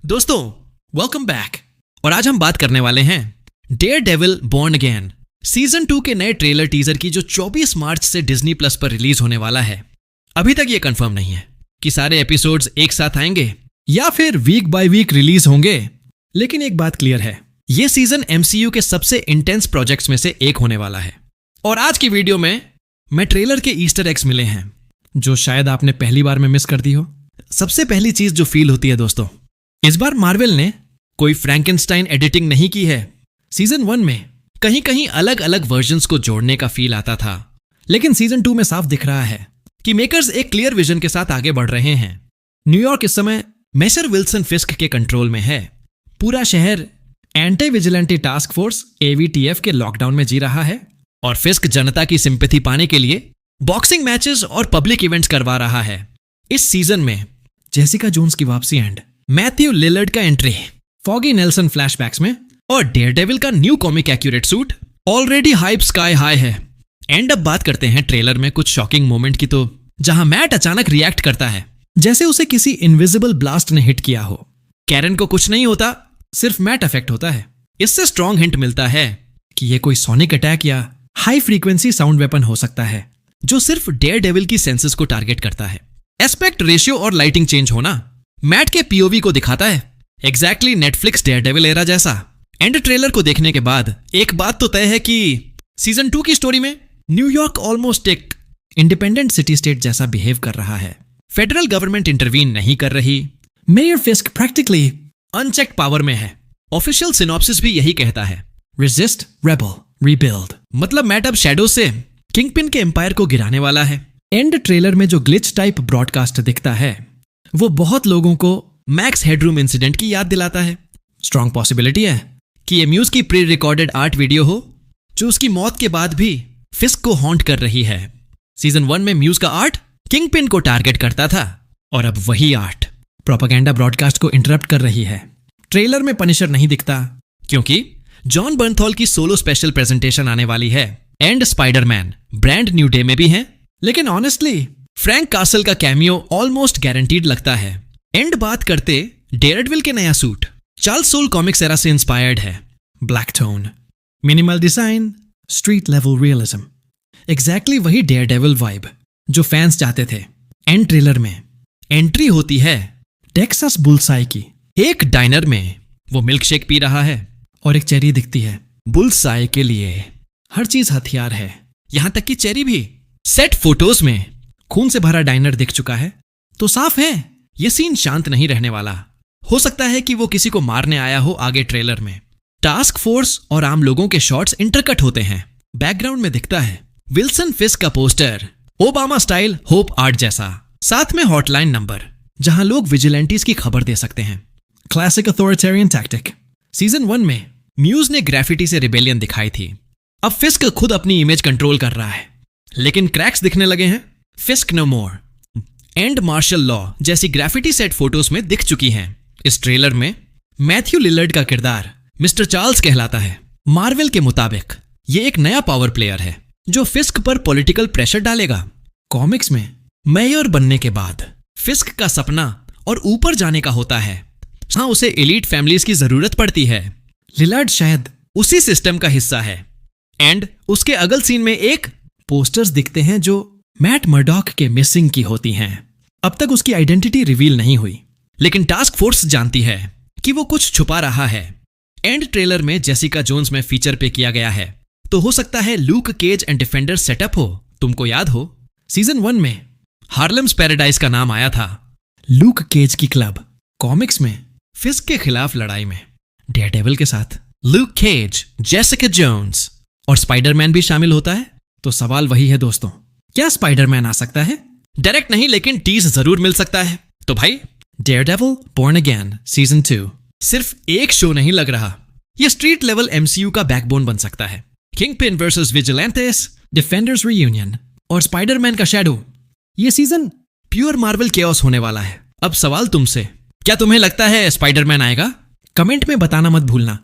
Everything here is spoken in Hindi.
दोस्तों वेलकम बैक। और आज हम बात करने वाले हैं डेयरडेविल बॉर्न अगेन सीजन 2 के नए ट्रेलर टीजर की जो 24 मार्च से डिज्नी प्लस पर रिलीज होने वाला है। अभी तक ये कंफर्म नहीं है कि सारे एपिसोड्स एक साथ आएंगे या फिर वीक बाय वीक रिलीज होंगे, लेकिन एक बात क्लियर है, ये सीजन MCU के सबसे इंटेंस प्रोजेक्ट्स में से एक होने वाला है। और आज की वीडियो में मैं ट्रेलर के ईस्टर एग्स मिले हैं जो शायद आपने पहली बार में मिस कर दी हो। सबसे पहली चीज जो फील होती है दोस्तों, इस बार मार्वल ने कोई फ्रैंकेनस्टाइन एडिटिंग नहीं की है। सीजन 1 में कहीं कहीं अलग अलग वर्जन्स को जोड़ने का फील आता था, लेकिन सीजन 2 में साफ दिख रहा है कि मेकर्स एक क्लियर विजन के साथ आगे बढ़ रहे हैं। न्यूयॉर्क इस समय मेसर विल्सन फिस्क के कंट्रोल में है। पूरा शहर anti vigilante task force AVTF के लॉकडाउन में जी रहा है और फिस्क जनता की सिंपैथी पाने के लिए बॉक्सिंग मैचेस और पब्लिक इवेंट्स करवा रहा है। इस सीजन में जेसिका जोन्स की वापसी एंड मैथ्यू लिलर्ड का एंट्री, फॉगी नेल्सन फ्लैशबैक्स में और डेयरडेविल का new comic accurate suit, already hype sky high है। एंड अब बात करते हैं ट्रेलर में कुछ शॉकिंग मोमेंट की, तो जहां मैट अचानक रिएक्ट करता है जैसे उसे किसी इनविजिबल ब्लास्ट ने हिट किया हो। कैरन को कुछ नहीं होता, सिर्फ मैट अफेक्ट होता है। इससे स्ट्रॉन्ग हिंट मिलता है कि यह कोई सोनिक अटैक या हाई फ्रीक्वेंसी साउंड वेपन हो सकता है जो सिर्फ डेयरडेविल की सेंसेस को टारगेट करता है। एस्पेक्ट रेशियो और लाइटिंग चेंज होना मैट के POV को दिखाता है, एग्जैक्टली नेटफ्लिक्स डेयरडेविल एरा जैसा। एंड ट्रेलर को देखने के बाद एक बात तो तय है कि सीजन 2 की स्टोरी में न्यूयॉर्क ऑलमोस्ट एक इंडिपेंडेंट सिटी स्टेट जैसा बिहेव कर रहा है। फेडरल गवर्नमेंट इंटरवीन नहीं कर रही। मेयर फिस्क प्रैक्टिकली अनचेक्ड पावर में है। ऑफिशियल सिनॉप्सिस भी यही कहता है, रेजिस्ट, रेबल, रीबिल्ड। मतलब मैट अब शैडो से किंगपिन के एम्पायर को गिराने वाला है। एंड ट्रेलर में जो ग्लिच टाइप ब्रॉडकास्ट दिखता है वो बहुत लोगों को मैक्स हेडरूम इंसिडेंट की याद दिलाता है। स्ट्रॉन्ग पॉसिबिलिटी है कि ये म्यूज की प्री रिकॉर्डेड आर्ट वीडियो हो जो उसकी मौत के बाद भी फिस्क को हॉन्ट कर रही है। सीजन 1 में म्यूज का आर्ट किंगपिन को टारगेट करता था और अब वही आर्ट प्रोपेगेंडा ब्रॉडकास्ट को इंटरप्ट कर रही है। ट्रेलर में पनिशर नहीं दिखता क्योंकि जॉन बर्नथॉल की सोलो स्पेशल प्रेजेंटेशन आने वाली है। And Spiderman brand new day में भी है, लेकिन ऑनेस्टली फ्रैंक कासल का कैमियो ऑलमोस्ट गारंटीड लगता है। एंड बात करते डेयरडेविल के नया suit Charles Soule comics era से इंस्पायर्ड है। Black tone, minimal design, street level realism, exactly वही डेयरडेविल वाइब जो फैंस चाहते थे। एंड ट्रेलर में एंट्री होती है टेक्सास बुलसाई की। एक डाइनर में वो मिल्क शेक पी रहा है और एक चेरी दिखती है। बुलसाई के लिए हर चीज हथियार है, यहां तक कि चेरी भी। सेट फोटोज में खून से भरा डाइनर दिख चुका है, तो साफ है ये सीन शांत नहीं रहने वाला। हो सकता है कि वो किसी को मारने आया हो। आगे ट्रेलर में टास्क फोर्स और आम लोगों के शॉट्स इंटरकट होते हैं। बैकग्राउंड में दिखता है विल्सन फिस्क का poster, Obama style hope art जैसा। साथ में हॉटलाइन नंबर जहां लोग विजिलेंटीज की खबर दे सकते हैं। Classic authoritarian tactic. सीजन 1 में म्यूज ने ग्राफिटी से रिबेलियन दिखाई थी, अब फिस्क खुद अपनी इमेज कंट्रोल कर रहा है, लेकिन क्रैक्स दिखने लगे हैं। फिस्क no more and martial law जैसी ग्राफिटी सेट फोटोज में दिख चुकी हैं। इस ट्रेलर में मैथ्यू लिलर्ड का किरदार मिस्टर चार्ल्स कहलाता है। मार्वल के मुताबिक ये एक नया पावर प्लेयर है जो फिस्क पर पॉलिटिकल प्रेशर डालेगा। कॉमिक्स में मेयर बनने के बाद फिस्क का सपना और ऊपर जाने का होता है। हाँ, उसे एलीट फैमिलीज की जरूरत पड़ती है। लिलर्ड शायद उसी सिस्टम का हिस्सा है। एंड उसके अगल सीन में एक पोस्टर्स दिखते हैं जो मैट मर्डॉक के मिसिंग की होती हैं। अब तक उसकी आइडेंटिटी रिवील नहीं हुई, लेकिन टास्क फोर्स जानती है कि वो कुछ छुपा रहा है। एंड ट्रेलर में जेसिका जोन्स में फीचर पे किया गया है, तो हो सकता है Luke Cage and defender setup हो। तुमको याद हो सीजन 1 में हार्लेम्स पैराडाइज का नाम आया था। लूक केज की क्लब कॉमिक्स में फिस्क के खिलाफ लड़ाई में डेयरडेविल के साथ लूक केज, जेसिका जोन्स और स्पाइडरमैन भी शामिल होता है। तो सवाल वही है दोस्तों, क्या स्पाइडरमैन आ सकता है? डायरेक्ट नहीं, लेकिन टीज जरूर मिल सकता है। तो भाई डेयरडेविल बॉर्न अगेन सीजन 2 सिर्फ एक शो नहीं लग रहा, ये स्ट्रीट लेवल MCU का बैकबोन बन सकता है। किंगपिन वर्सेस विजिलेंटेस, डिफेंडर्स रियूनियन और स्पाइडरमैन का शैडो। ये सीजन प्योर मार्वल केओस होने वाला है। अब सवाल तुमसे, क्या तुम्हें लगता है स्पाइडरमैन आएगा? कमेंट में बताना मत भूलना।